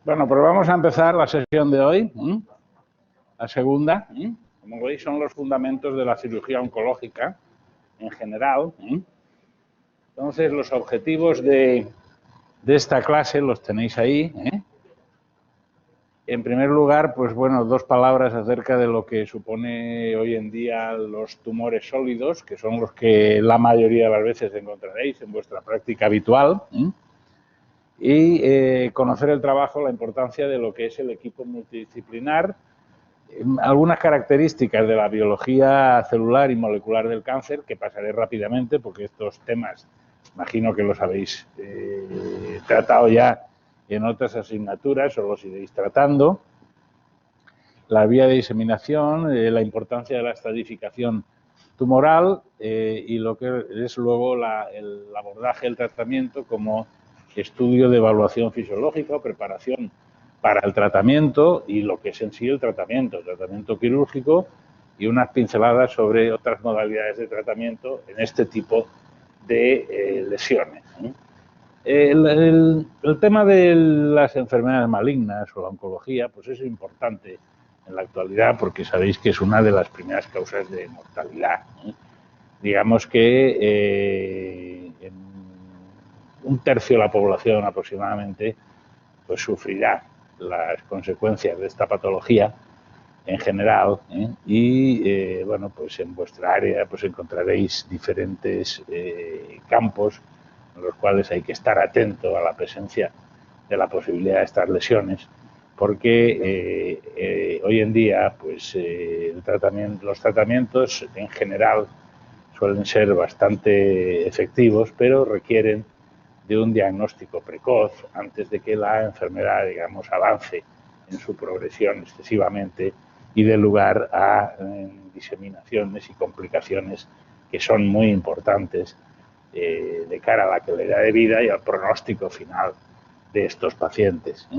Bueno, pues vamos a empezar la sesión de hoy, la segunda. Como veis, son los fundamentos de la cirugía oncológica en general. Entonces, los objetivos de esta clase los tenéis ahí. En primer lugar, pues bueno, dos palabras acerca de lo que supone hoy en día los tumores sólidos, que son los que la mayoría de las veces encontraréis en vuestra práctica habitual. Y conocer el trabajo, la importancia de lo que es el equipo multidisciplinar, algunas características de la biología celular y molecular del cáncer, que pasaré rápidamente porque estos temas imagino que los habéis tratado ya en otras asignaturas o los iréis tratando. La vía de diseminación, la importancia de la estratificación tumoral y lo que es luego el abordaje del tratamiento como estudio de evaluación fisiológica o preparación para el tratamiento y lo que es en sí el tratamiento quirúrgico y unas pinceladas sobre otras modalidades de tratamiento en este tipo de lesiones. El tema de las enfermedades malignas o la oncología, pues es importante en la actualidad porque sabéis que es una de las primeras causas de mortalidad. Digamos que un tercio de la población aproximadamente pues sufrirá las consecuencias de esta patología en general y bueno, pues en vuestra área pues encontraréis diferentes campos en los cuales hay que estar atento a la presencia de la posibilidad de estas lesiones porque hoy en día pues los tratamientos en general suelen ser bastante efectivos, pero requieren de un diagnóstico precoz antes de que la enfermedad, digamos, avance en su progresión excesivamente y dé lugar a diseminaciones y complicaciones que son muy importantes de cara a la calidad de vida y al pronóstico final de estos pacientes.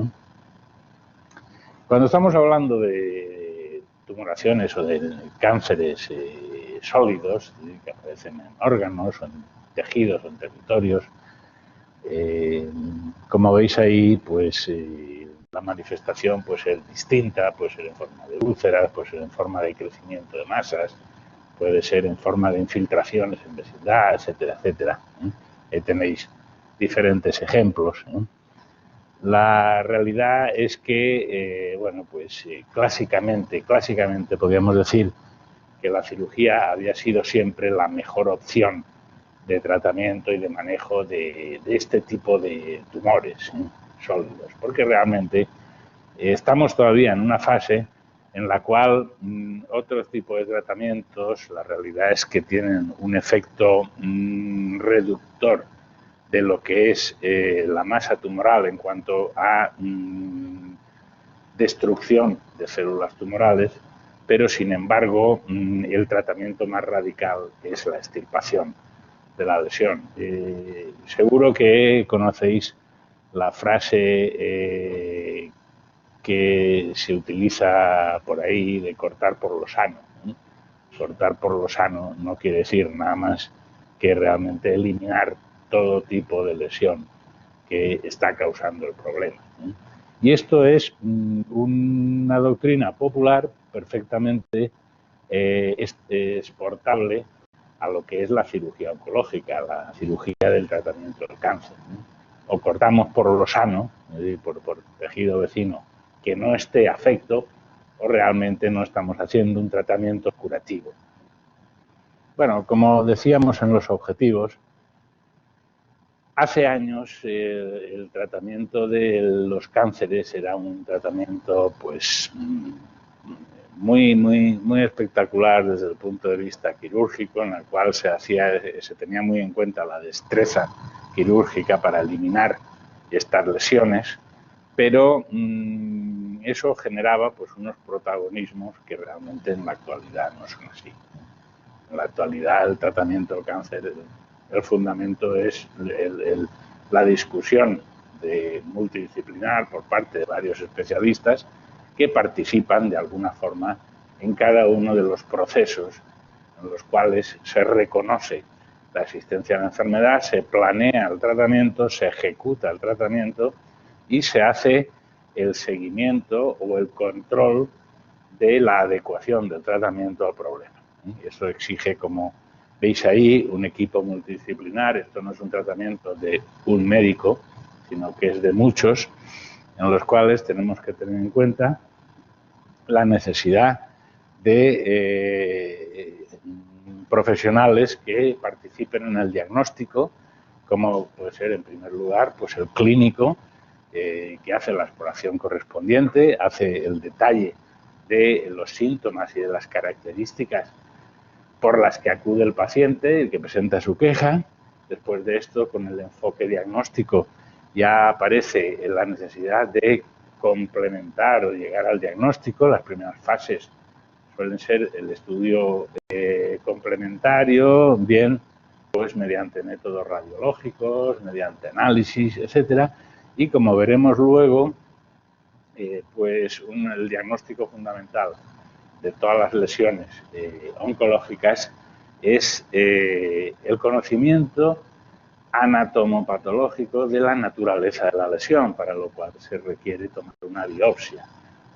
Cuando estamos hablando de tumoraciones o de cánceres sólidos que aparecen en órganos o en tejidos o en territorios, como veis ahí, pues la manifestación puede ser distinta, puede ser en forma de úlceras, puede ser en forma de crecimiento de masas, puede ser en forma de infiltraciones en vecindad, etcétera, etcétera. Ahí tenéis diferentes ejemplos. La realidad es que, bueno, pues clásicamente podríamos decir que la cirugía había sido siempre la mejor opción de tratamiento y de manejo de este tipo de tumores sólidos, porque realmente estamos todavía en una fase en la cual otros tipos de tratamientos, la realidad es que tienen un efecto reductor de lo que es la masa tumoral en cuanto a destrucción de células tumorales, pero sin embargo el tratamiento más radical es la extirpación de la lesión. Seguro que conocéis la frase que se utiliza por ahí de cortar por lo sano. Cortar por lo sano no quiere decir nada más que realmente eliminar todo tipo de lesión que está causando el problema. Y esto es una doctrina popular perfectamente exportable a lo que es la cirugía oncológica, la cirugía del tratamiento del cáncer. O cortamos por lo sano, es decir, por tejido vecino que no esté afecto, o realmente no estamos haciendo un tratamiento curativo. Bueno, como decíamos en los objetivos, hace años el tratamiento de los cánceres era un tratamiento pues muy espectacular desde el punto de vista quirúrgico, en el cual se tenía muy en cuenta la destreza quirúrgica para eliminar estas lesiones, pero eso generaba pues unos protagonismos que realmente en la actualidad no son así. En la actualidad el tratamiento del cáncer, el fundamento es la discusión multidisciplinar por parte de varios especialistas que participan de alguna forma en cada uno de los procesos en los cuales se reconoce la existencia de la enfermedad, se planea el tratamiento, se ejecuta el tratamiento y se hace el seguimiento o el control de la adecuación del tratamiento al problema. Y eso exige, como veis ahí, un equipo multidisciplinar. Esto no es un tratamiento de un médico, sino que es de muchos, en los cuales tenemos que tener en cuenta la necesidad de profesionales que participen en el diagnóstico, como puede ser, en primer lugar, pues el clínico, que hace la exploración correspondiente, hace el detalle de los síntomas y de las características por las que acude el paciente, el que presenta su queja. Después de esto, con el enfoque diagnóstico, ya aparece la necesidad de complementar o llegar al diagnóstico. Las primeras fases suelen ser el estudio complementario, bien pues mediante métodos radiológicos, mediante análisis, etcétera. Y como veremos luego, pues el diagnóstico fundamental de todas las lesiones oncológicas es el conocimiento anatomopatológico de la naturaleza de la lesión, para lo cual se requiere tomar una biopsia.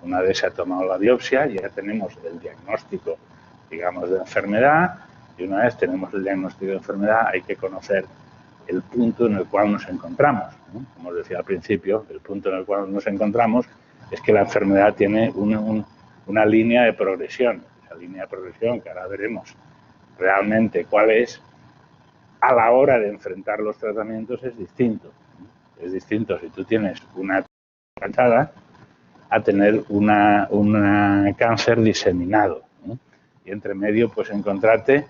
Una vez se ha tomado la biopsia, ya tenemos el diagnóstico, digamos, de enfermedad, y una vez tenemos el diagnóstico de enfermedad, hay que conocer el punto en el cual nos encontramos, ¿no? Como os decía al principio, el punto en el cual nos encontramos es que la enfermedad tiene una línea de progresión. Esa línea de progresión, que ahora veremos realmente cuál es, a la hora de enfrentar los tratamientos es distinto. Es distinto si tú tienes una avanzada a tener un cáncer diseminado, ¿no? Y entre medio, pues encontrarte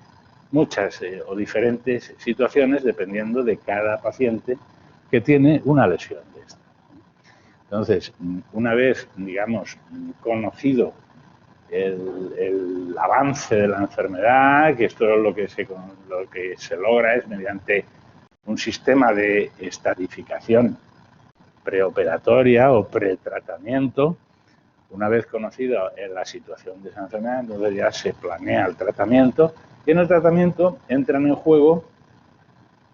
muchas o diferentes situaciones dependiendo de cada paciente que tiene una lesión de esta. Entonces, una vez, digamos, conocido el avance de la enfermedad, que esto es lo que se logra es mediante un sistema de estratificación preoperatoria o pretratamiento. Una vez conocida la situación de esa enfermedad, entonces ya se planea el tratamiento, y en el tratamiento entran en juego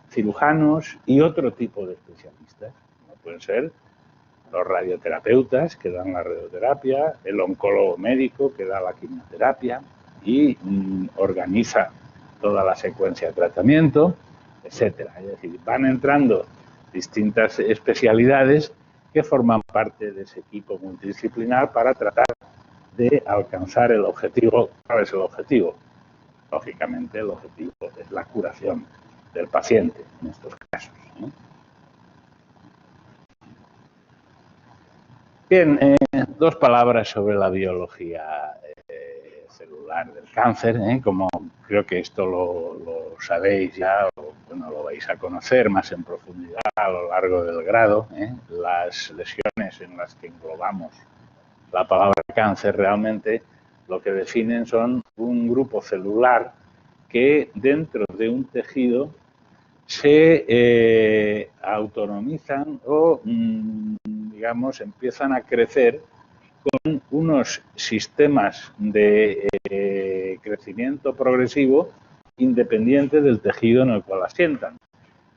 cirujanos y otro tipo de especialistas, como pueden ser los radioterapeutas, que dan la radioterapia, el oncólogo médico, que da la quimioterapia y organiza toda la secuencia de tratamiento, etcétera. Es decir, van entrando distintas especialidades que forman parte de ese equipo multidisciplinar para tratar de alcanzar el objetivo. ¿Cuál es el objetivo? Lógicamente, el objetivo es la curación del paciente en estos casos, ¿no? Bien, dos palabras sobre la biología celular del cáncer. Como creo que esto lo sabéis ya, o bueno, lo vais a conocer más en profundidad a lo largo del grado. Las lesiones en las que englobamos la palabra cáncer realmente lo que definen son un grupo celular que dentro de un tejido se autonomizan o, digamos, empiezan a crecer con unos sistemas de crecimiento progresivo independiente del tejido en el cual asientan,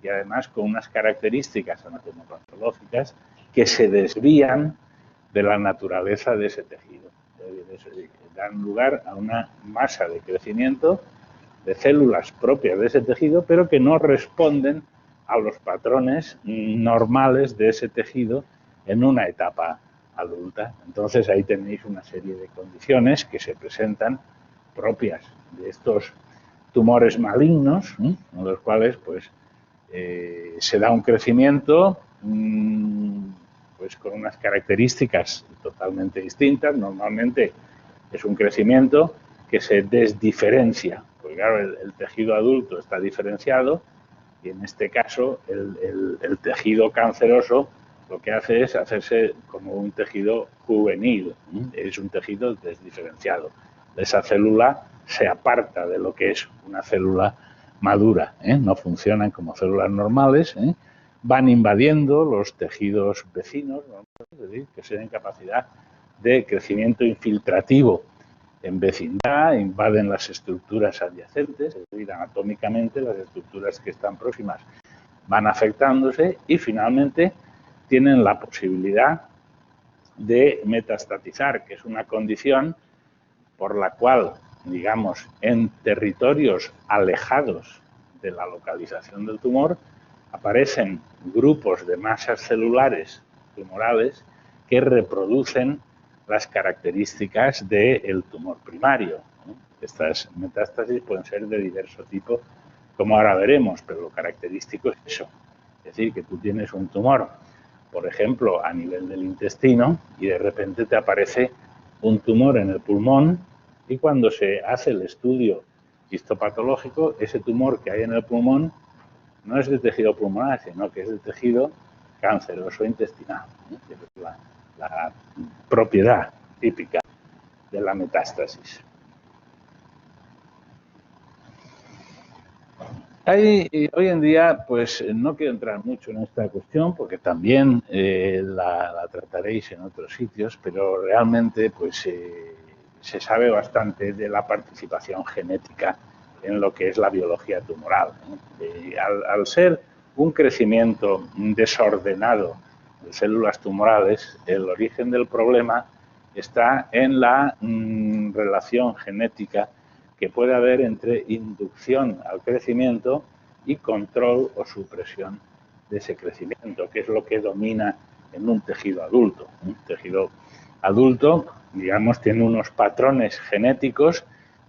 y además con unas características anatomopatológicas que se desvían de la naturaleza de ese tejido. Dan lugar a una masa de crecimiento de células propias de ese tejido, pero que no responden a los patrones normales de ese tejido en una etapa adulta. Entonces ahí tenéis una serie de condiciones que se presentan propias de estos tumores malignos, en los cuales pues se da un crecimiento pues con unas características totalmente distintas. Normalmente es un crecimiento que se desdiferencia, porque claro, el tejido adulto está diferenciado, y en este caso el tejido canceroso lo que hace es hacerse como un tejido juvenil, es un tejido desdiferenciado. Esa célula se aparta de lo que es una célula madura, no funcionan como células normales, van invadiendo los tejidos vecinos, es decir, que tienen capacidad de crecimiento infiltrativo en vecindad, invaden las estructuras adyacentes, es decir, anatómicamente las estructuras que están próximas van afectándose, y finalmente tienen la posibilidad de metastatizar, que es una condición por la cual, digamos, en territorios alejados de la localización del tumor, aparecen grupos de masas celulares tumorales que reproducen las características del tumor primario. Estas metástasis pueden ser de diverso tipo, como ahora veremos, pero lo característico es eso. Es decir, que tú tienes un tumor, por ejemplo, a nivel del intestino, y de repente te aparece un tumor en el pulmón, y cuando se hace el estudio histopatológico, ese tumor que hay en el pulmón no es de tejido pulmonar, sino que es de tejido canceroso intestinal. Es la propiedad típica de la metástasis. Hoy en día, pues no quiero entrar mucho en esta cuestión porque también la trataréis en otros sitios, pero realmente pues se sabe bastante de la participación genética en lo que es la biología tumoral. Al ser un crecimiento desordenado de células tumorales, el origen del problema está en la relación genética que puede haber entre inducción al crecimiento y control o supresión de ese crecimiento, que es lo que domina en un tejido adulto. Un tejido adulto, digamos, tiene unos patrones genéticos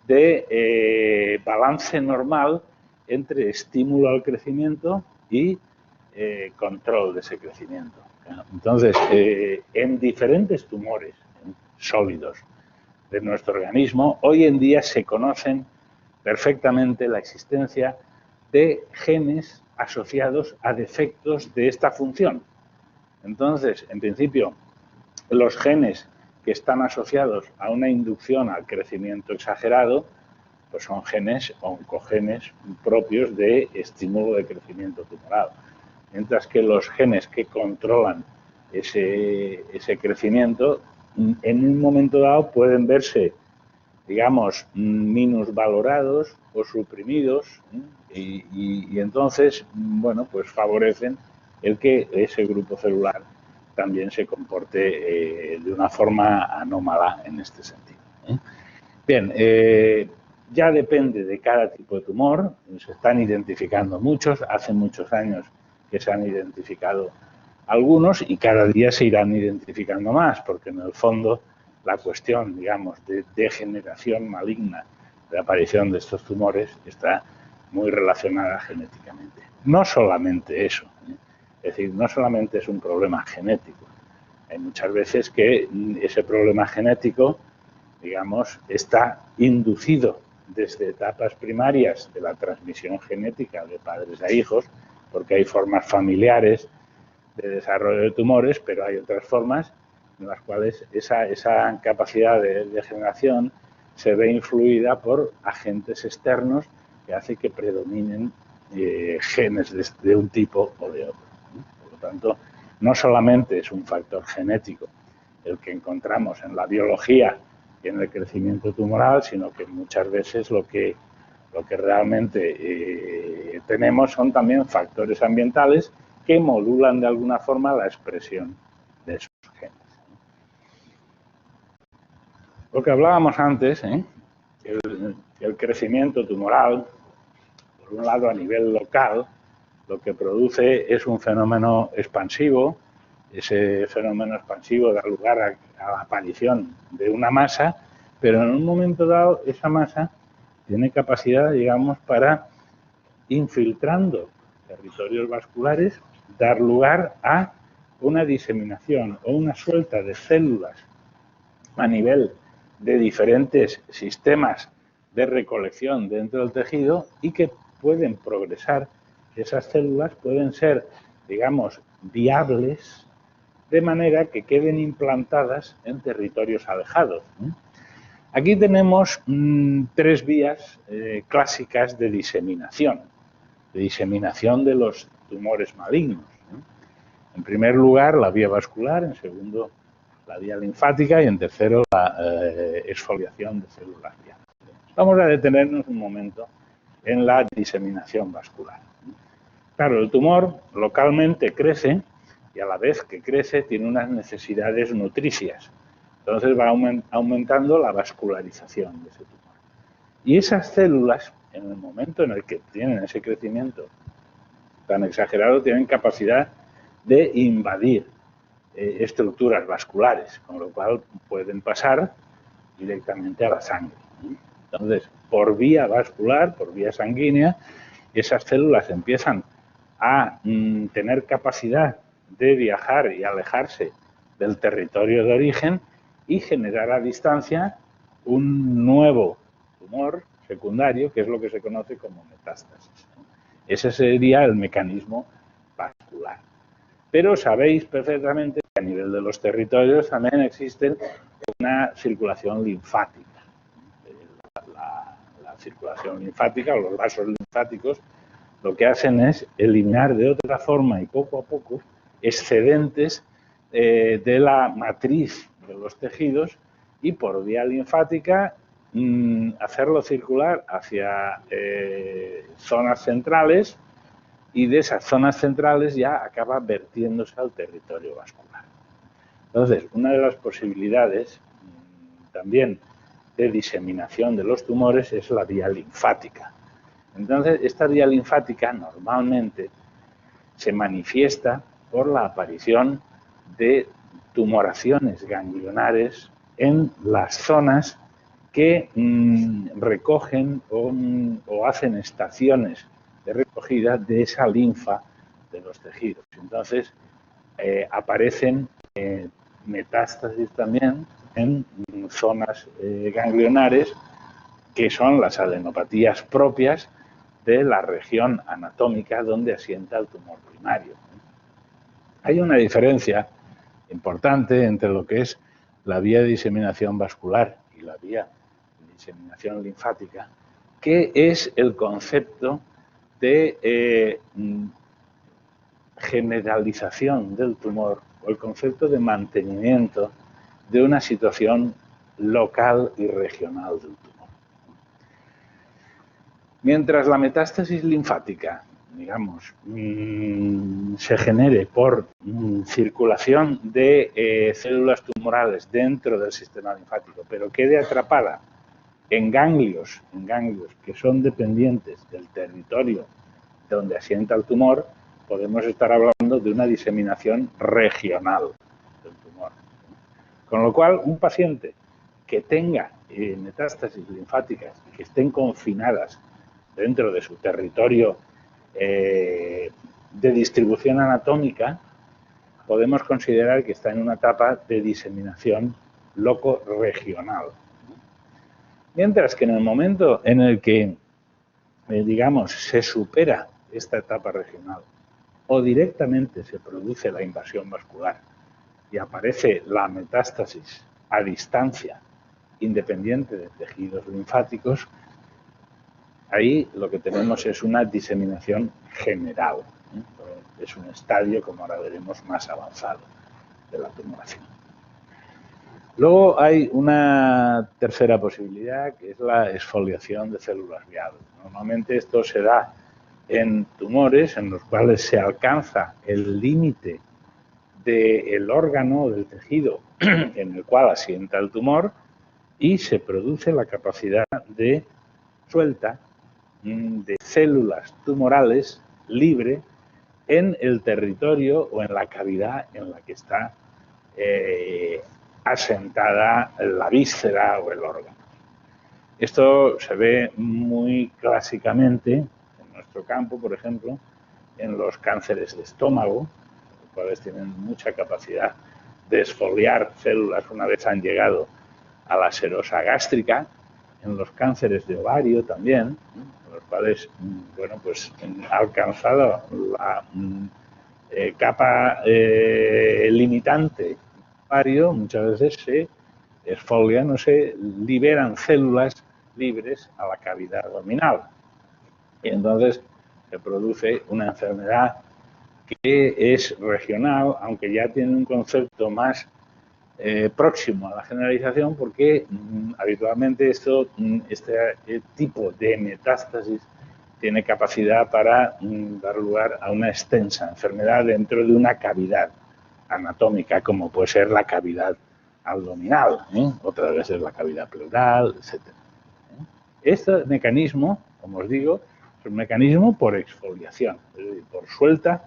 de balance normal entre estímulo al crecimiento y control de ese crecimiento. Entonces, en diferentes tumores sólidos de nuestro organismo, hoy en día se conocen perfectamente la existencia de genes asociados a defectos de esta función. Entonces, en principio, los genes que están asociados a una inducción al crecimiento exagerado, pues son genes oncogenes propios de estímulo de crecimiento tumoral. Mientras que los genes que controlan ese crecimiento, en un momento dado pueden verse, digamos, minusvalorados o suprimidos, y entonces, bueno, pues favorecen el que ese grupo celular también se comporte de una forma anómala en este sentido. Bien, ya depende de cada tipo de tumor, se están identificando muchos, hace muchos años que se han identificado algunos y cada día se irán identificando más, porque en el fondo la cuestión, digamos, de degeneración maligna, de aparición de estos tumores, está muy relacionada genéticamente. No solamente eso, es decir, no solamente es un problema genético, hay muchas veces que ese problema genético, digamos, está inducido desde etapas primarias de la transmisión genética de padres a hijos, porque hay formas familiares de desarrollo de tumores, pero hay otras formas en las cuales esa capacidad de degeneración se ve influida por agentes externos que hace que predominen genes de un tipo o de otro. Por lo tanto, no solamente es un factor genético el que encontramos en la biología y en el crecimiento tumoral, sino que muchas veces lo que realmente tenemos son también factores ambientales que modulan de alguna forma la expresión de esos genes. Lo que hablábamos antes, el crecimiento tumoral, por un lado a nivel local, lo que produce es un fenómeno expansivo. Ese fenómeno expansivo da lugar a la aparición de una masa, pero en un momento dado esa masa tiene capacidad, digamos, para, infiltrando territorios vasculares, dar lugar a una diseminación o una suelta de células a nivel de diferentes sistemas de recolección dentro del tejido y que pueden progresar. Esas células pueden ser, digamos, viables de manera que queden implantadas en territorios alejados. Aquí tenemos tres vías clásicas de diseminación de los tumores malignos. En primer lugar, la vía vascular, en segundo, la vía linfática y en tercero, la exfoliación de células viables. Vamos a detenernos un momento en la diseminación vascular. Claro, el tumor localmente crece y a la vez que crece tiene unas necesidades nutricias. Entonces va aumentando la vascularización de ese tumor. Y esas células, en el momento en el que tienen ese crecimiento tan exagerado, tienen capacidad de invadir estructuras vasculares, con lo cual pueden pasar directamente a la sangre. Entonces, por vía vascular, por vía sanguínea, esas células empiezan a tener capacidad de viajar y alejarse del territorio de origen y generar a distancia un nuevo tumor secundario, que es lo que se conoce como metástasis. Ese sería el mecanismo vascular. Pero sabéis perfectamente que a nivel de los territorios también existe una circulación linfática. La circulación linfática o los vasos linfáticos lo que hacen es eliminar de otra forma y poco a poco excedentes de la matriz de los tejidos y por vía linfática hacerlo circular hacia zonas centrales y de esas zonas centrales ya acaba vertiéndose al territorio vascular. Entonces, una de las posibilidades también de diseminación de los tumores es la vía linfática. Entonces, esta vía linfática normalmente se manifiesta por la aparición de tumoraciones ganglionares en las zonas que recogen o hacen estaciones de recogida de esa linfa de los tejidos. Entonces, aparecen metástasis también en zonas ganglionares que son las adenopatías propias de la región anatómica donde asienta el tumor primario. Hay una diferencia importante entre lo que es la vía de diseminación vascular y la vía de diseminación linfática, que es el concepto de generalización del tumor o el concepto de mantenimiento de una situación local y regional del tumor. Mientras la metástasis linfática, digamos, se genere por circulación de células tumorales dentro del sistema linfático, pero quede atrapada en ganglios que son dependientes del territorio donde asienta el tumor, podemos estar hablando de una diseminación regional del tumor. Con lo cual, un paciente que tenga metástasis linfáticas y que estén confinadas dentro de su territorio de distribución anatómica, podemos considerar que está en una etapa de diseminación loco-regional. Mientras que en el momento en el que, digamos, se supera esta etapa regional o directamente se produce la invasión vascular y aparece la metástasis a distancia, independiente de tejidos linfáticos, ahí lo que tenemos es una diseminación general. Es un estadio, como ahora veremos, más avanzado de la tumoración. Luego hay una tercera posibilidad, que es la exfoliación de células viables. Normalmente esto se da en tumores en los cuales se alcanza el límite del órgano o del tejido en el cual asienta el tumor y se produce la capacidad de suelta de células tumorales libre en el territorio o en la cavidad en la que está asentada la víscera o el órgano. Esto se ve muy clásicamente en nuestro campo, por ejemplo, en los cánceres de estómago, los cuales tienen mucha capacidad de exfoliar células una vez han llegado a la serosa gástrica, en los cánceres de ovario también, los cuales, bueno, pues alcanzado la capa limitante del ovario, muchas veces se exfolian o se liberan células libres a la cavidad abdominal. Y entonces se produce una enfermedad que es regional, aunque ya tiene un concepto más próximo a la generalización, porque habitualmente este tipo de metástasis tiene capacidad para dar lugar a una extensa enfermedad dentro de una cavidad anatómica, como puede ser la cavidad abdominal, otras veces la cavidad pleural, etc. Este mecanismo, como os digo, es un mecanismo por exfoliación, es decir, por suelta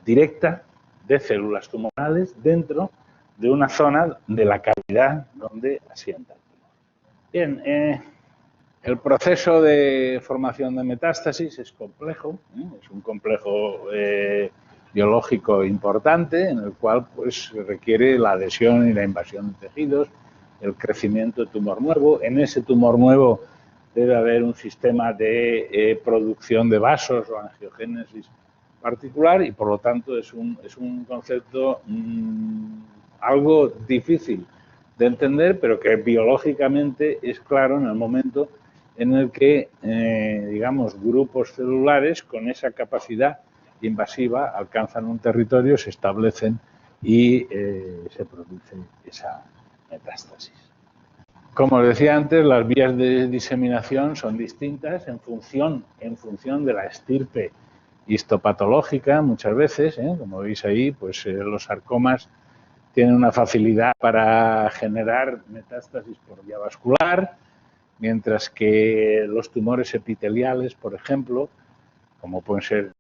directa de células tumorales dentro de una zona de la cavidad donde asienta el tumor. Bien, el proceso de formación de metástasis es complejo, es un complejo biológico importante en el cual pues, requiere la adhesión y la invasión de tejidos, el crecimiento de tumor nuevo. En ese tumor nuevo debe haber un sistema de producción de vasos o angiogénesis particular y por lo tanto es un concepto algo difícil de entender, pero que biológicamente es claro en el momento en el que, digamos, grupos celulares con esa capacidad invasiva alcanzan un territorio, se establecen y se produce esa metástasis. Como os decía antes, las vías de diseminación son distintas en función de la estirpe histopatológica, muchas veces, como veis ahí, pues los sarcomas tienen una facilidad para generar metástasis por vía vascular, mientras que los tumores epiteliales, por ejemplo, como pueden ser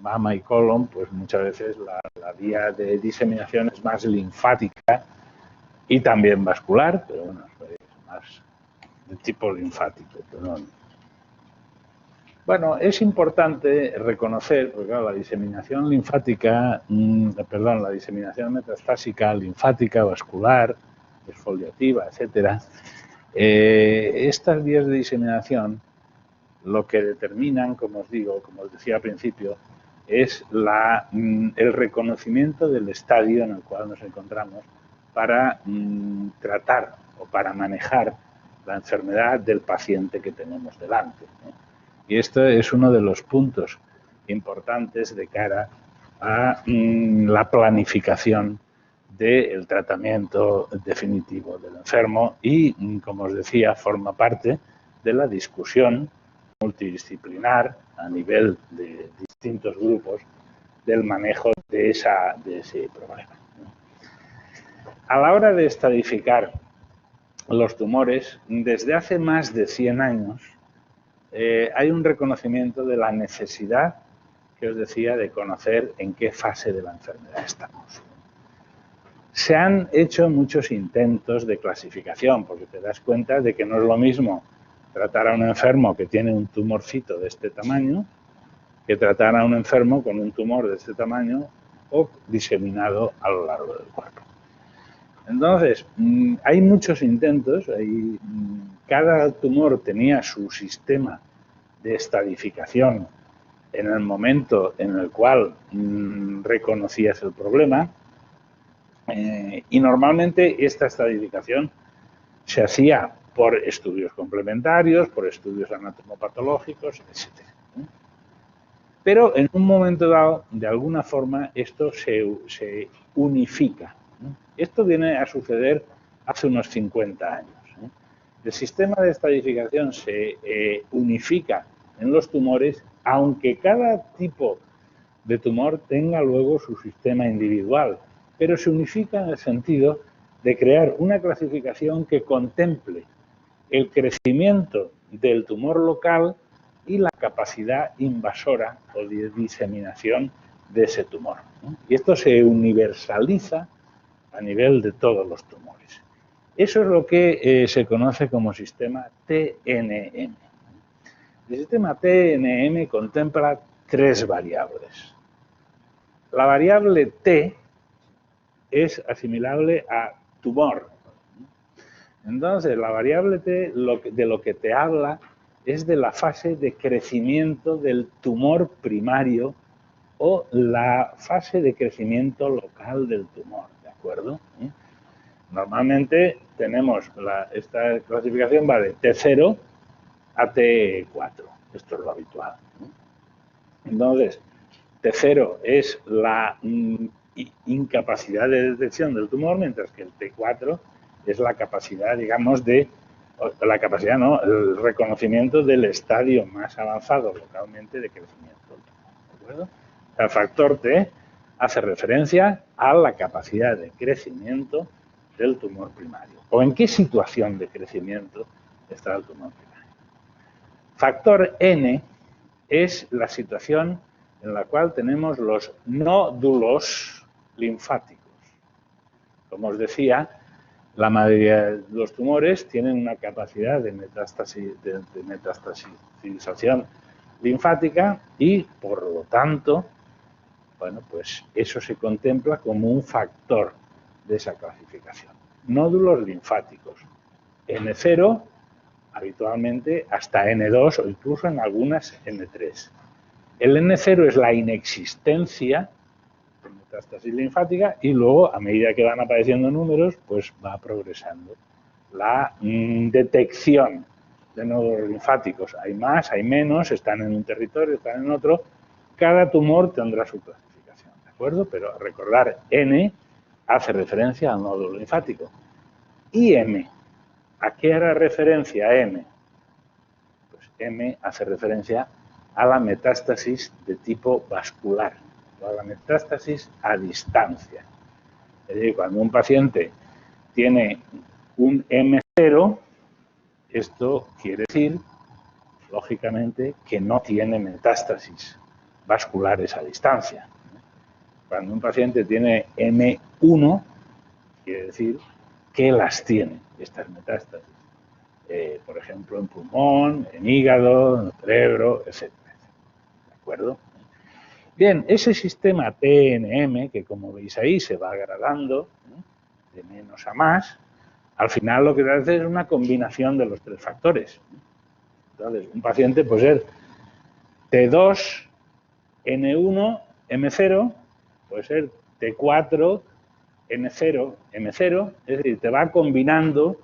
mama y colon, pues muchas veces la vía de diseminación es más linfática y también vascular, pero bueno, es más de tipo linfático. Perdón. Bueno, es importante reconocer, porque claro, la diseminación linfática, la diseminación metastásica, linfática, vascular, exfoliativa, etcétera, estas vías de diseminación lo que determinan, como os digo, como os decía al principio, es el reconocimiento del estadio en el cual nos encontramos para tratar o para manejar la enfermedad del paciente que tenemos delante. Y esto es uno de los puntos importantes de cara a la planificación del tratamiento definitivo del enfermo y, como os decía, forma parte de la discusión multidisciplinar a nivel de distintos grupos del manejo de ese problema. A la hora de estadificar los tumores, desde hace más de 100 años, hay un reconocimiento de la necesidad, que os decía, de conocer en qué fase de la enfermedad estamos. Se han hecho muchos intentos de clasificación, porque te das cuenta de que no es lo mismo tratar a un enfermo que tiene un tumorcito de este tamaño que tratar a un enfermo con un tumor de este tamaño o diseminado a lo largo del cuerpo. Entonces, hay muchos intentos, cada tumor tenía su sistema de estadificación en el momento en el cual reconocías el problema y normalmente esta estadificación se hacía por estudios complementarios, por estudios anatomopatológicos, etc. Pero en un momento dado, de alguna forma, esto se unifica. Esto viene a suceder hace unos 50 años. El sistema de estadificación se unifica en los tumores, aunque cada tipo de tumor tenga luego su sistema individual, pero se unifica en el sentido de crear una clasificación que contemple el crecimiento del tumor local y la capacidad invasora o de diseminación de ese tumor. Y esto se universaliza a nivel de todos los tumores. Eso es lo que se conoce como sistema TNM. El sistema TNM contempla 3 variables. La variable T es asimilable a tumor. Entonces, la variable T de lo que te habla es de la fase de crecimiento del tumor primario o la fase de crecimiento local del tumor, ¿de acuerdo? Normalmente tenemos esta clasificación va de T0 a T4, esto es lo habitual. Entonces, T0 es la incapacidad de detección del tumor, mientras que el T4 es la capacidad, digamos, el reconocimiento del estadio más avanzado localmente de crecimiento del tumor, ¿de acuerdo? El factor T hace referencia a la capacidad de crecimiento del tumor primario. ¿O en qué situación de crecimiento está el tumor primario? Factor N es la situación en la cual tenemos los nódulos linfáticos. Como os decía, la mayoría de los tumores tienen una capacidad de metastasización linfática y, por lo tanto, bueno, pues eso se contempla como un factor de esa clasificación. Nódulos linfáticos. N0, habitualmente hasta N2 o incluso en algunas N3. El N0 es la inexistencia de metástasis linfática y luego, a medida que van apareciendo números, pues va progresando la detección de nódulos linfáticos. Hay más, hay menos, están en un territorio, están en otro. Cada tumor tendrá su clasificación, ¿de acuerdo? Pero recordar, N hace referencia al nódulo linfático. ¿Y M? ¿A qué hará referencia M? Pues M hace referencia a la metástasis de tipo vascular, o a la metástasis a distancia. Es decir, cuando un paciente tiene un M0, esto quiere decir, lógicamente, que no tiene metástasis vasculares a distancia. Cuando un paciente tiene M1, quiere decir que las tiene, estas metástasis. Por ejemplo, en pulmón, en hígado, en cerebro, etc. ¿De acuerdo? Bien, ese sistema TNM, que como veis ahí se va agradando, de menos a más, al final lo que hace es una combinación de los tres factores. Entonces, un paciente puede ser T2, N1, M0, puede ser T4, N0, M0, es decir, te va combinando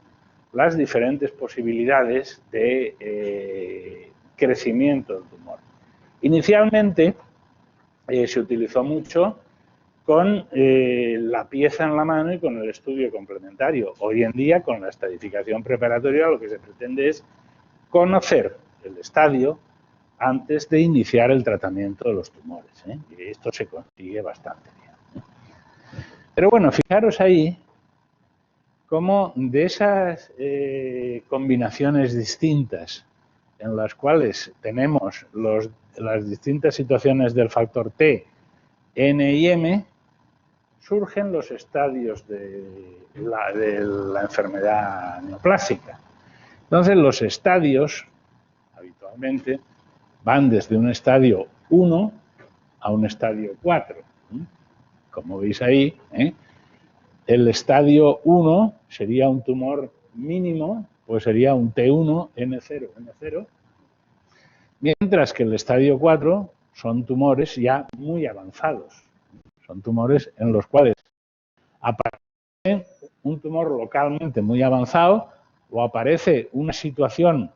las diferentes posibilidades de crecimiento del tumor. Inicialmente se utilizó mucho con la pieza en la mano y con el estudio complementario. Hoy en día, con la estadificación preparatoria, lo que se pretende es conocer el estadio antes de iniciar el tratamiento de los tumores, ¿eh? Y esto se consigue bastante bien. Pero bueno, fijaros ahí cómo de esas combinaciones distintas en las cuales tenemos las distintas situaciones del factor T, N y M, surgen los estadios de la enfermedad neoplásica. Entonces, los estadios, habitualmente, van desde un estadio 1 a un estadio 4. Como veis ahí, el estadio 1 sería un tumor mínimo, pues sería un T1, N0, N0, mientras que el estadio 4 son tumores ya muy avanzados. Son tumores en los cuales aparece un tumor localmente muy avanzado o aparece una situación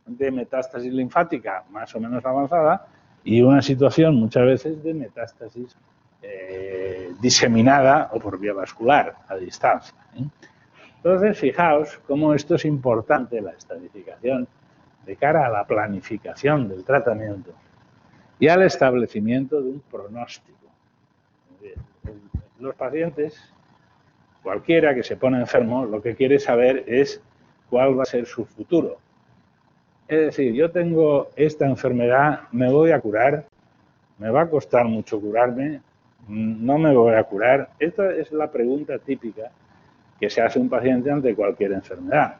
de metástasis linfática más o menos avanzada y una situación muchas veces de metástasis diseminada o por vía vascular a distancia. Entonces, fijaos cómo esto es importante, la estadificación, de cara a la planificación del tratamiento y al establecimiento de un pronóstico. Los pacientes, cualquiera que se pone enfermo, lo que quiere saber es cuál va a ser su futuro. Es decir, yo tengo esta enfermedad, me voy a curar, me va a costar mucho curarme, no me voy a curar. Esta es la pregunta típica que se hace un paciente ante cualquier enfermedad.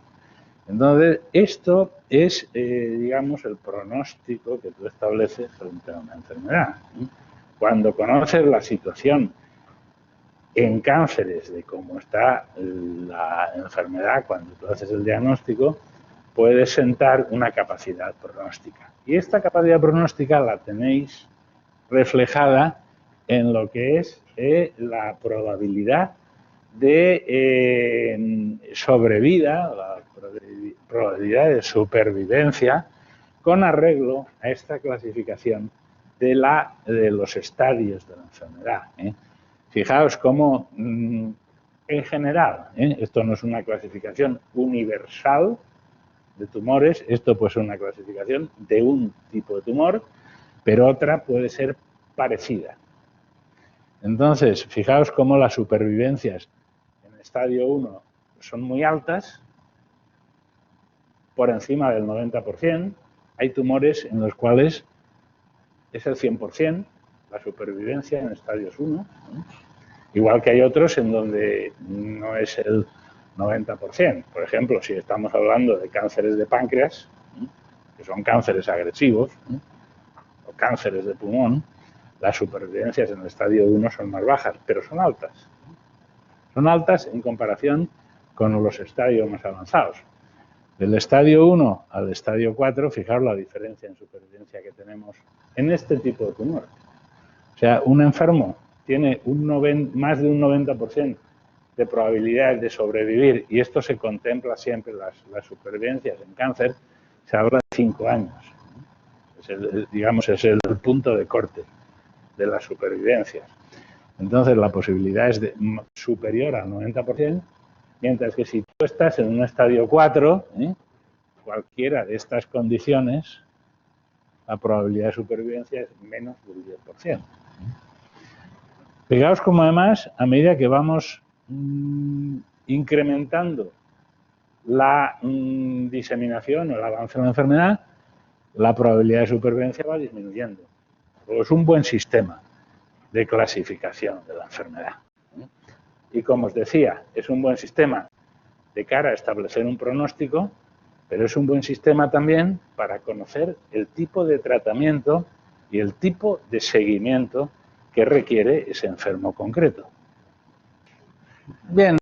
Entonces, esto es, digamos, el pronóstico que tú estableces frente a una enfermedad. Cuando conoces la situación en cánceres de cómo está la enfermedad, cuando tú haces el diagnóstico, puedes sentar una capacidad pronóstica. Y esta capacidad pronóstica la tenéis reflejada en lo que es la probabilidad de sobrevida, la probabilidad de supervivencia, con arreglo a esta clasificación de los estadios de la enfermedad. Fijaos cómo, en general, esto no es una clasificación universal de tumores, esto puede ser una clasificación de un tipo de tumor, pero otra puede ser parecida. Entonces, fijaos cómo las supervivencias en estadio 1 son muy altas, por encima del 90%. Hay tumores en los cuales es el 100% la supervivencia en estadios 1, ¿no? Igual que hay otros en donde no es el 90%. Por ejemplo, si estamos hablando de cánceres de páncreas, ¿no?, que son cánceres agresivos, ¿no?, o cánceres de pulmón, las supervivencias en el estadio 1 son más bajas, pero son altas. Son altas en comparación con los estadios más avanzados. Del estadio 1 al estadio 4, fijaos la diferencia en supervivencia que tenemos en este tipo de tumor. O sea, un enfermo tiene más de un 90% de probabilidades de sobrevivir, y esto se contempla siempre, las supervivencias en cáncer, se habla de 5 años. Digamos, es el punto de corte de las supervivencias. Entonces, la posibilidad es superior al 90%, mientras que si tú estás en un estadio 4, cualquiera de estas condiciones, la probabilidad de supervivencia es menos del 10%. Fijaos como además, a medida que vamos incrementando la diseminación o el avance de la enfermedad, la probabilidad de supervivencia va disminuyendo. Es un buen sistema de clasificación de la enfermedad. Y como os decía, es un buen sistema de cara a establecer un pronóstico, pero es un buen sistema también para conocer el tipo de tratamiento y el tipo de seguimiento que requiere ese enfermo concreto. Bien,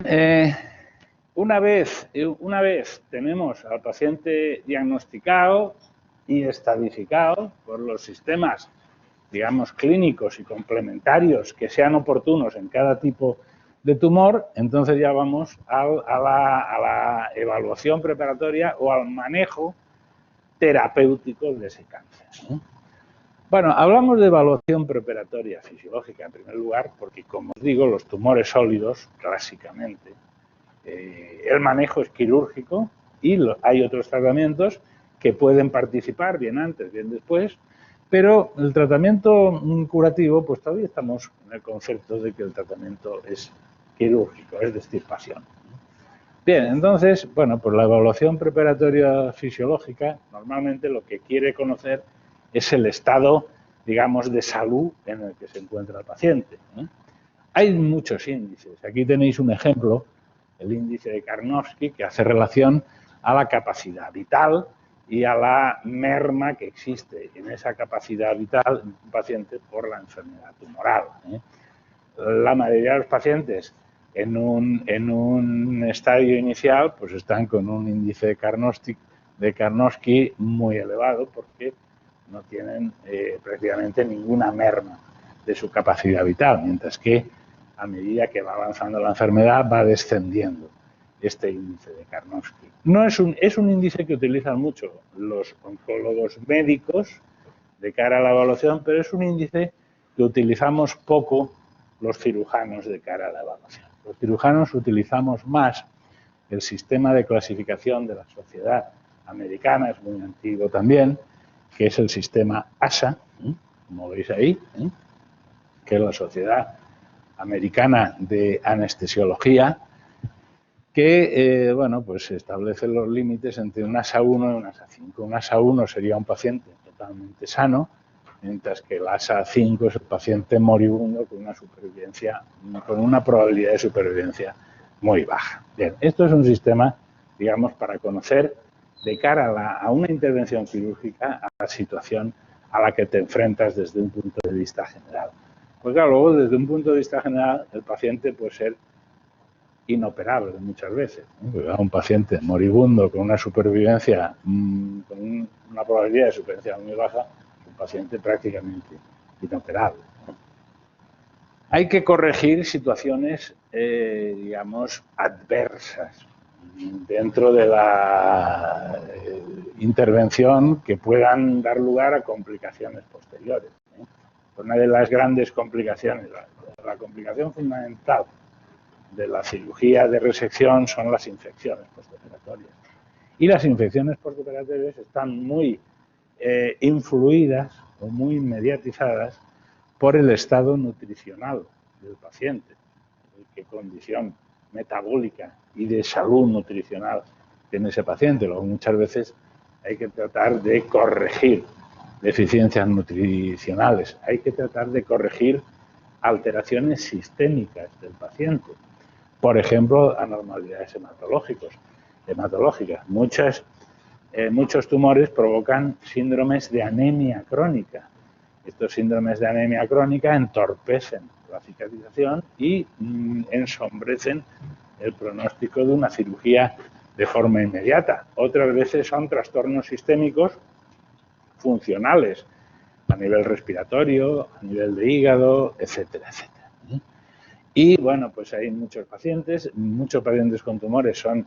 una vez tenemos al paciente diagnosticado y estadificado por los sistemas, digamos, clínicos y complementarios que sean oportunos en cada tipo de tumor, entonces ya vamos a la evaluación preparatoria o al manejo terapéutico de ese cáncer, ¿no? Bueno, hablamos de evaluación preparatoria fisiológica en primer lugar porque, como os digo, los tumores sólidos, clásicamente, el manejo es quirúrgico y hay otros tratamientos que pueden participar bien antes, bien después, pero el tratamiento curativo, pues todavía estamos en el concepto de que el tratamiento es quirúrgico, es de extirpación. Bien, entonces, bueno, pues la evaluación preparatoria fisiológica normalmente lo que quiere conocer es el estado, digamos, de salud en el que se encuentra el paciente, ¿no? Hay muchos índices. Aquí tenéis un ejemplo, el índice de Karnofsky, que hace relación a la capacidad vital y a la merma que existe en esa capacidad vital en un paciente por la enfermedad tumoral, ¿eh? La mayoría de los pacientes en un estadio inicial pues están con un índice de Karnofsky muy elevado porque no tienen prácticamente ninguna merma de su capacidad vital, mientras que a medida que va avanzando la enfermedad va descendiendo este índice de Karnofsky. No es un índice que utilizan mucho los oncólogos médicos de cara a la evaluación, pero es un índice que utilizamos poco los cirujanos de cara a la evaluación. Los cirujanos utilizamos más el sistema de clasificación de la Sociedad Americana, es muy antiguo también, que es el sistema ASA, como veis ahí, que es la Sociedad Americana de Anestesiología, que bueno, pues establece los límites entre un ASA 1 y un ASA 5. Un ASA 1 sería un paciente totalmente sano, mientras que el ASA 5 es el paciente moribundo con una supervivencia, con una probabilidad de supervivencia muy baja. Bien, esto es un sistema, digamos, para conocer de cara a una intervención quirúrgica a la situación a la que te enfrentas desde un punto de vista general. Pues claro, luego desde un punto de vista general el paciente puede ser inoperable muchas veces, ¿no? Un paciente moribundo con una supervivencia, con una probabilidad de supervivencia muy baja, es un paciente prácticamente inoperable, ¿no? Hay que corregir situaciones, digamos, adversas dentro de la intervención que puedan dar lugar a complicaciones posteriores, ¿eh? Una de las grandes complicaciones, la complicación fundamental de la cirugía de resección son las infecciones postoperatorias. Y las infecciones postoperatorias están muy influidas o muy mediatizadas por el estado nutricional del paciente, qué condición metabólica y de salud nutricional tiene ese paciente. Luego, muchas veces hay que tratar de corregir deficiencias nutricionales, hay que tratar de corregir alteraciones sistémicas del paciente. Por ejemplo, anormalidades hematológicas. Muchos tumores provocan síndromes de anemia crónica. Estos síndromes de anemia crónica entorpecen la cicatrización y ensombrecen el pronóstico de una cirugía de forma inmediata. Otras veces son trastornos sistémicos funcionales a nivel respiratorio, a nivel de hígado, etcétera, etcétera. Y bueno, pues hay muchos pacientes con tumores son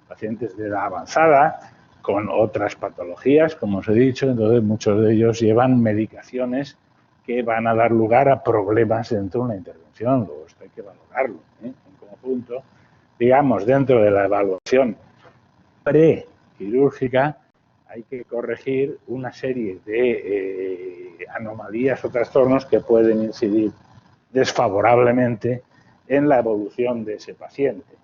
pacientes de edad avanzada, con otras patologías, como os he dicho, entonces muchos de ellos llevan medicaciones que van a dar lugar a problemas dentro de una intervención, luego esto hay que valorarlo, en conjunto. Digamos, dentro de la evaluación prequirúrgica hay que corregir una serie de anomalías o trastornos que pueden incidir desfavorablemente en la evolución de ese paciente.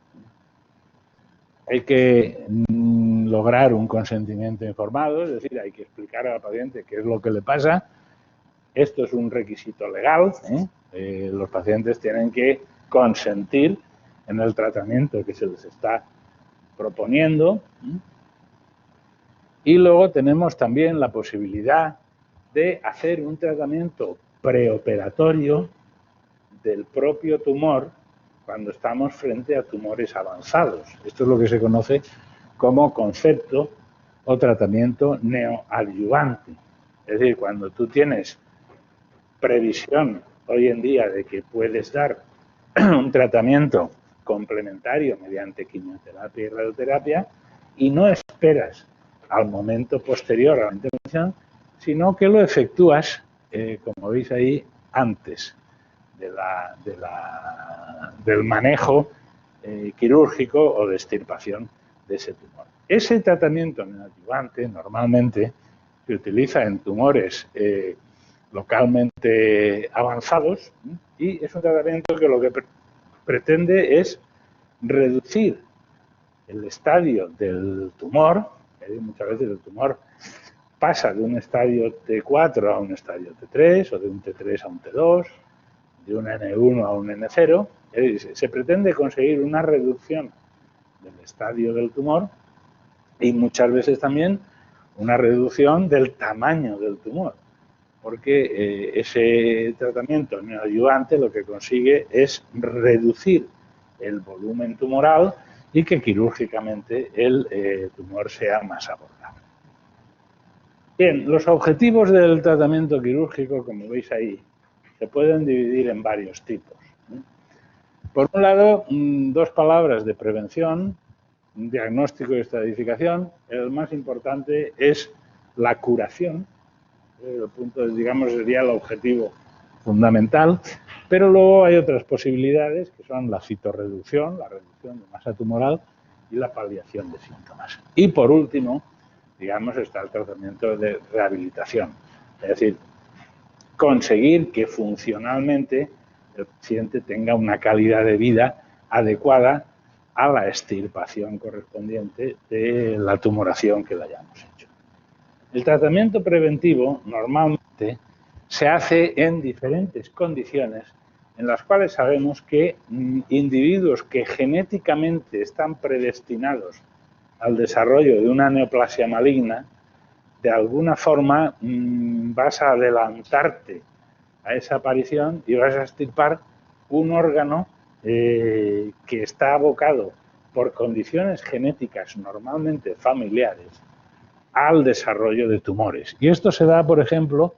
Hay que lograr un consentimiento informado, es decir, hay que explicar al paciente qué es lo que le pasa. Esto es un requisito legal. Los pacientes tienen que consentir en el tratamiento que se les está proponiendo. Y luego tenemos también la posibilidad de hacer un tratamiento preoperatorio del propio tumor cuando estamos frente a tumores avanzados. Esto es lo que se conoce como concepto o tratamiento neoadyuvante. Es decir, cuando tú tienes previsión hoy en día de que puedes dar un tratamiento complementario mediante quimioterapia y radioterapia y no esperas al momento posterior a la intervención, sino que lo efectúas, como veis ahí, antes del manejo quirúrgico o de extirpación de ese tumor. Ese tratamiento neoadyuvante normalmente se utiliza en tumores localmente avanzados y es un tratamiento que lo que pretende es reducir el estadio del tumor. Muchas veces el tumor pasa de un estadio T4 a un estadio T3 o de un T3 a un T2, de un N1 a un N0. Se pretende conseguir una reducción del estadio del tumor y muchas veces también una reducción del tamaño del tumor, porque ese tratamiento neoadyuvante lo que consigue es reducir el volumen tumoral y que quirúrgicamente el tumor sea más abordable. Bien, los objetivos del tratamiento quirúrgico, como veis ahí, se pueden dividir en varios tipos. Por un lado, dos palabras de prevención, diagnóstico y estratificación. El más importante es la curación. El punto, digamos, sería el objetivo fundamental, pero luego hay otras posibilidades que son la citorreducción, la reducción de masa tumoral y la paliación de síntomas. Y por último, digamos, está el tratamiento de rehabilitación, es decir, conseguir que funcionalmente el paciente tenga una calidad de vida adecuada a la extirpación correspondiente de la tumoración que le hayamos hecho. El tratamiento preventivo normalmente se hace en diferentes condiciones en las cuales sabemos que individuos que genéticamente están predestinados al desarrollo de una neoplasia maligna, de alguna forma vas a adelantarte a esa aparición y vas a extirpar un órgano que está abocado por condiciones genéticas normalmente familiares al desarrollo de tumores. Y esto se da, por ejemplo,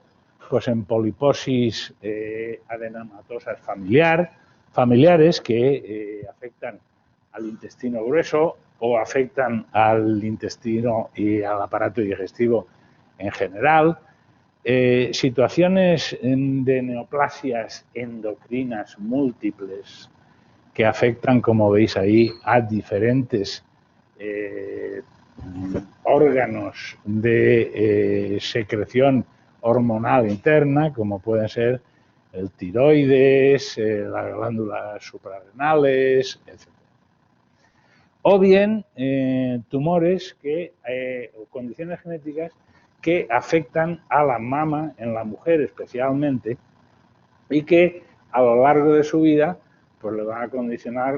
pues en poliposis adenomatosas familiares que afectan al intestino grueso o afectan al intestino y al aparato digestivo en general. Situaciones de neoplasias endocrinas múltiples que afectan, como veis ahí, a diferentes órganos de secreción hormonal interna, como pueden ser el tiroides, las glándulas suprarrenales, etc. O bien tumores o condiciones genéticas que afectan a la mama en la mujer especialmente y que a lo largo de su vida pues le van a condicionar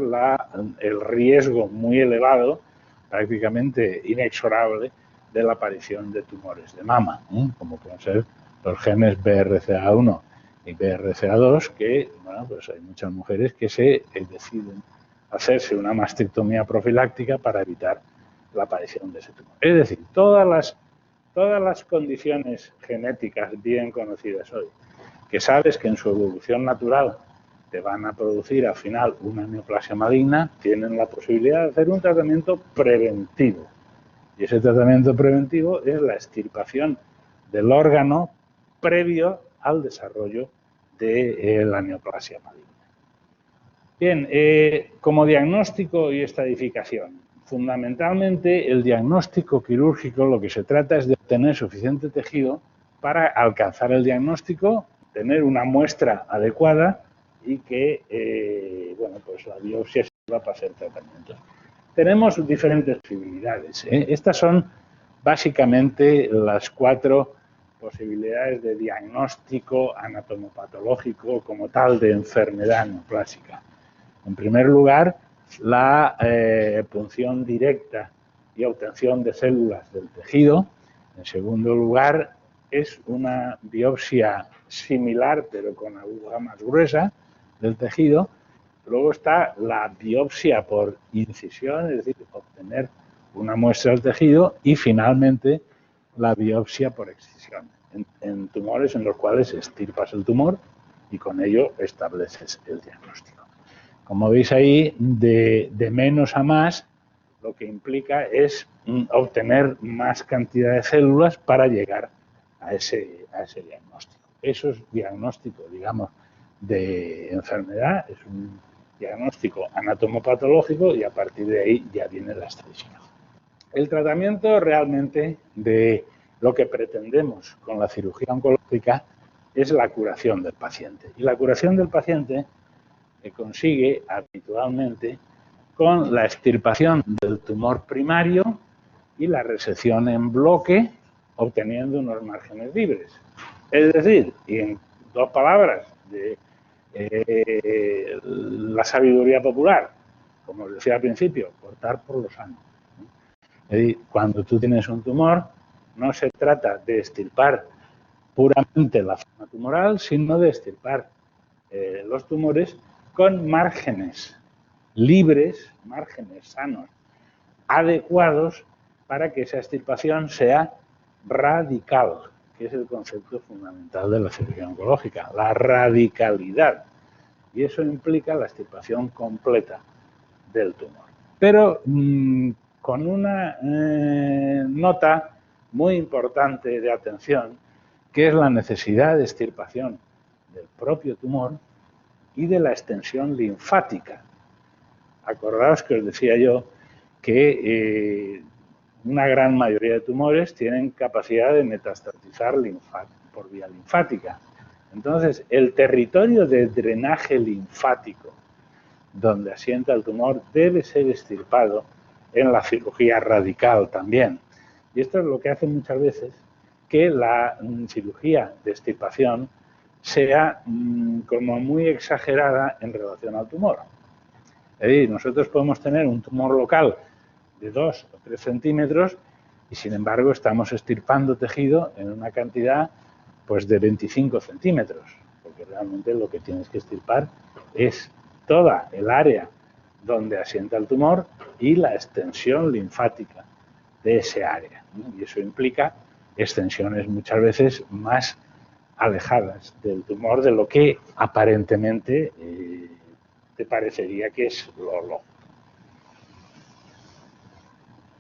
el riesgo muy elevado, prácticamente inexorable, de la aparición de tumores de mama, como pueden ser los genes BRCA1 y BRCA2, que, bueno, pues hay muchas mujeres que se deciden hacerse una mastectomía profiláctica para evitar la aparición de ese tumor. Es decir, todas las condiciones genéticas bien conocidas hoy, que sabes que en su evolución natural te van a producir al final una neoplasia maligna, tienen la posibilidad de hacer un tratamiento preventivo. Y ese tratamiento preventivo es la extirpación del órgano previo al desarrollo de la neoplasia maligna. Bien, como diagnóstico y estadificación, fundamentalmente el diagnóstico quirúrgico lo que se trata es de obtener suficiente tejido para alcanzar el diagnóstico, tener una muestra adecuada y que, bueno, pues la biopsia sirva para hacer tratamientos. Tenemos diferentes posibilidades. Estas son básicamente las 4 posibilidades de diagnóstico anatomopatológico como tal de enfermedad neoplásica. En primer lugar, la punción directa y obtención de células del tejido. En segundo lugar, es una biopsia similar, pero con aguja más gruesa del tejido. Luego está la biopsia por incisión, es decir, obtener una muestra del tejido. Y finalmente, la biopsia por excisión, en tumores en los cuales extirpas el tumor y con ello estableces el diagnóstico. Como veis ahí, de menos a más, lo que implica es obtener más cantidad de células para llegar a ese diagnóstico. Eso es diagnóstico, digamos, de enfermedad, es un diagnóstico anatomopatológico y a partir de ahí ya viene la estadística. El tratamiento realmente de lo que pretendemos con la cirugía oncológica es la curación del paciente. Y la curación del paciente se consigue habitualmente con la extirpación del tumor primario y la resección en bloque, obteniendo unos márgenes libres. Es decir, y en 2 palabras de la sabiduría popular, como os decía al principio, cortar por lo sano. Es decir, cuando tú tienes un tumor, no se trata de extirpar puramente la forma tumoral, sino de extirpar los tumores con márgenes libres, márgenes sanos, adecuados para que esa extirpación sea radical, que es el concepto fundamental de la cirugía oncológica, la radicalidad. Y eso implica la extirpación completa del tumor. Pero con una nota muy importante de atención, que es la necesidad de extirpación del propio tumor y de la extensión linfática. Acordaos que os decía yo que una gran mayoría de tumores tienen capacidad de metastatizar por vía linfática. Entonces, el territorio de drenaje linfático donde asienta el tumor debe ser extirpado en la cirugía radical también. Y esto es lo que hace muchas veces que la cirugía de extirpación sea como muy exagerada en relación al tumor. Es decir, nosotros podemos tener un tumor local de 2 o 3 centímetros y, sin embargo, estamos extirpando tejido en una cantidad pues, de 25 centímetros, porque realmente lo que tienes que extirpar es toda el área donde asienta el tumor y la extensión linfática de ese área. Y eso implica extensiones muchas veces más alejadas del tumor de lo que aparentemente te parecería que es lo lógico.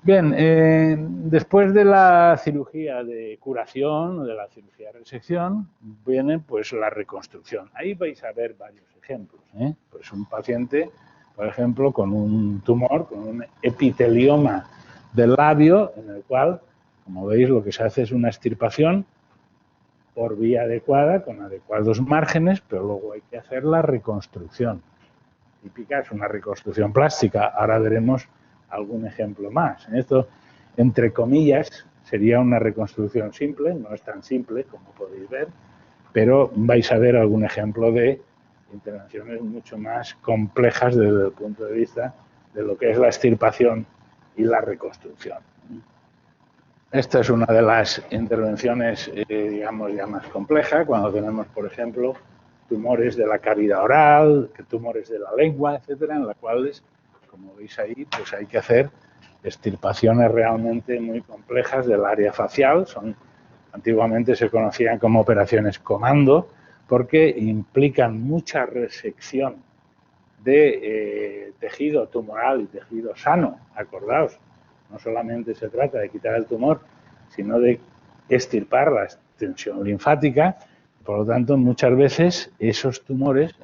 Bien, después de la cirugía de curación o de la cirugía de resección, viene pues la reconstrucción. Ahí vais a ver varios ejemplos. Pues un paciente, por ejemplo, con un tumor, con un epitelioma del labio, en el cual, como veis, lo que se hace es una extirpación por vía adecuada, con adecuados márgenes, pero luego hay que hacer la reconstrucción. Típica es una reconstrucción plástica. Ahora veremos algún ejemplo más. Esto, entre comillas, sería una reconstrucción simple, no es tan simple como podéis ver, pero vais a ver algún ejemplo de intervenciones mucho más complejas desde el punto de vista de lo que es la extirpación y la reconstrucción. Esta es una de las intervenciones, digamos, ya más complejas, cuando tenemos, por ejemplo, tumores de la cavidad oral, tumores de la lengua, etcétera, en las cuales, como veis ahí, pues hay que hacer extirpaciones realmente muy complejas del área facial. Antiguamente se conocían como operaciones comando, porque implican mucha resección de tejido tumoral y tejido sano. Acordaos, no solamente se trata de quitar el tumor, sino de extirpar la extensión linfática. Por lo tanto, muchas veces esos tumores,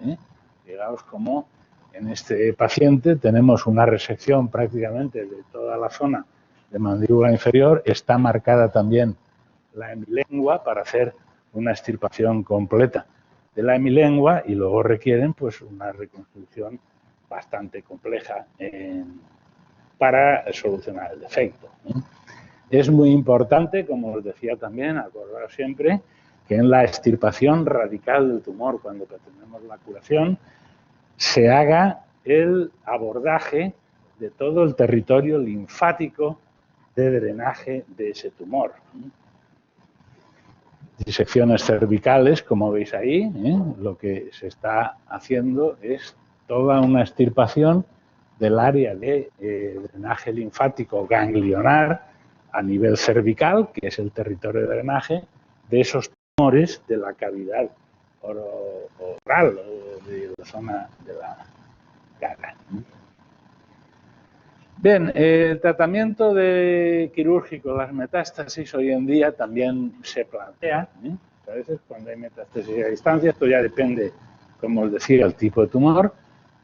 digamos como en este paciente tenemos una resección prácticamente de toda la zona de mandíbula inferior, está marcada también la hemilengua para hacer una extirpación completa de la hemilengua y luego requieren pues una reconstrucción bastante compleja para solucionar el defecto. Es muy importante, como os decía también, acordaros siempre que en la extirpación radical del tumor, cuando pretendemos la curación, se haga el abordaje de todo el territorio linfático de drenaje de ese tumor. Disecciones cervicales, como veis ahí, lo que se está haciendo es toda una extirpación del área de drenaje linfático ganglionar a nivel cervical, que es el territorio de drenaje, de esos tumores de la cavidad oral o de la zona de la cara. Bien, el tratamiento quirúrgico de las metástasis hoy en día también se plantea. A veces cuando hay metástasis a distancia, esto ya depende, como os decía, el tipo de tumor,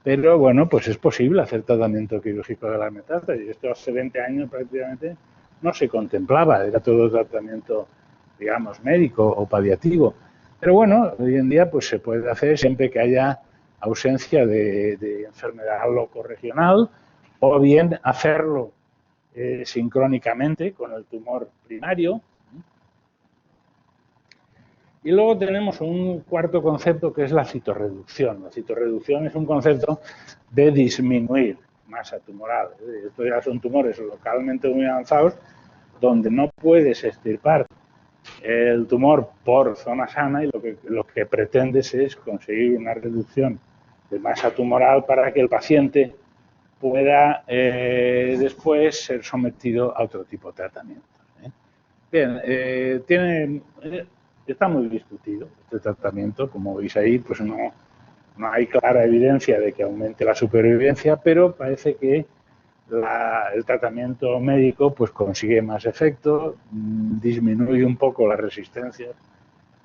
pero bueno, pues es posible hacer tratamiento quirúrgico de las metástasis. Esto hace 20 años prácticamente no se contemplaba, era todo tratamiento, digamos, médico o paliativo. Pero bueno, hoy en día pues se puede hacer siempre que haya ausencia de enfermedad locorregional, o bien hacerlo sincrónicamente con el tumor primario. Y luego tenemos un cuarto concepto que es la citorreducción. La citorreducción es un concepto de disminuir masa tumoral. Estos ya son tumores localmente muy avanzados donde no puedes extirpar el tumor por zona sana y lo que pretendes es conseguir una reducción de masa tumoral para que el paciente pueda después ser sometido a otro tipo de tratamiento. Bien, está muy discutido este tratamiento, como veis ahí, pues no hay clara evidencia de que aumente la supervivencia, pero parece que el tratamiento médico pues consigue más efecto, disminuye un poco la resistencia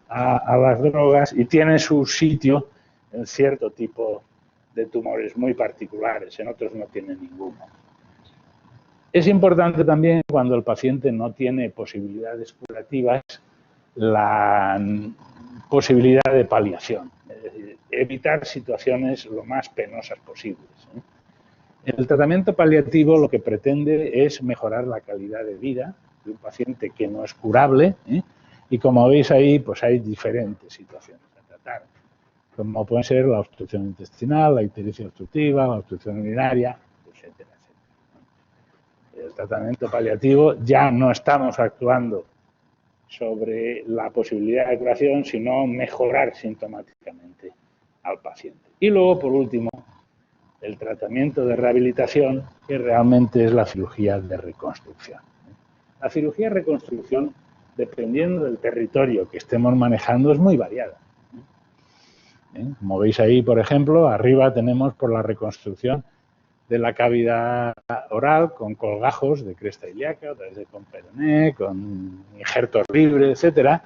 a las drogas y tiene su sitio en cierto tipo de tumores muy particulares, en otros no tiene ninguno. Es importante también cuando el paciente no tiene posibilidades curativas la posibilidad de paliación, es decir, evitar situaciones lo más penosas posibles. El tratamiento paliativo lo que pretende es mejorar la calidad de vida de un paciente que no es curable, y como veis ahí, pues hay diferentes situaciones a tratar, como pueden ser la obstrucción intestinal, la ictericia obstructiva, la obstrucción urinaria, etcétera, etcétera. El tratamiento paliativo ya no estamos actuando sobre la posibilidad de curación, sino mejorar sintomáticamente al paciente. Y luego, por último, el tratamiento de rehabilitación, que realmente es la cirugía de reconstrucción. La cirugía de reconstrucción, dependiendo del territorio que estemos manejando, es muy variada. Como veis ahí, por ejemplo, arriba tenemos por la reconstrucción de la cavidad oral con colgajos de cresta ilíaca, otra vez con peroné, con injertos libres, etcétera.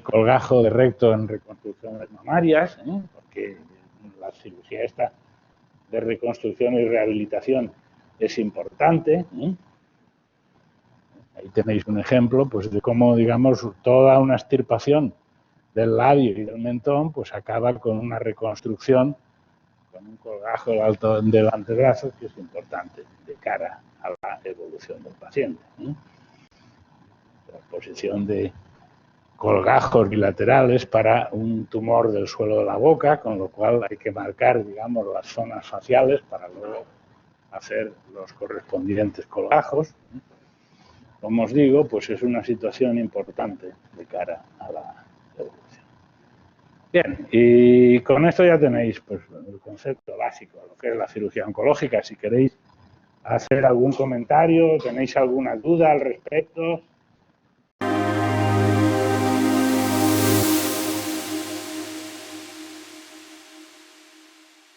Colgajo de recto en reconstrucciones mamarias, porque la cirugía esta de reconstrucción y rehabilitación es importante. Ahí tenéis un ejemplo pues, de cómo, digamos, toda una extirpación del labio y del mentón pues acaba con una reconstrucción, con un colgajo del antebrazo, que es importante de cara a la evolución del paciente. La posición de colgajos bilaterales para un tumor del suelo de la boca, con lo cual hay que marcar, digamos, las zonas faciales para luego hacer los correspondientes colgajos. Como os digo, pues es una situación importante de cara a la evolución. Bien, y con esto ya tenéis pues, el concepto básico de lo que es la cirugía oncológica. Si queréis hacer algún comentario, tenéis alguna duda al respecto,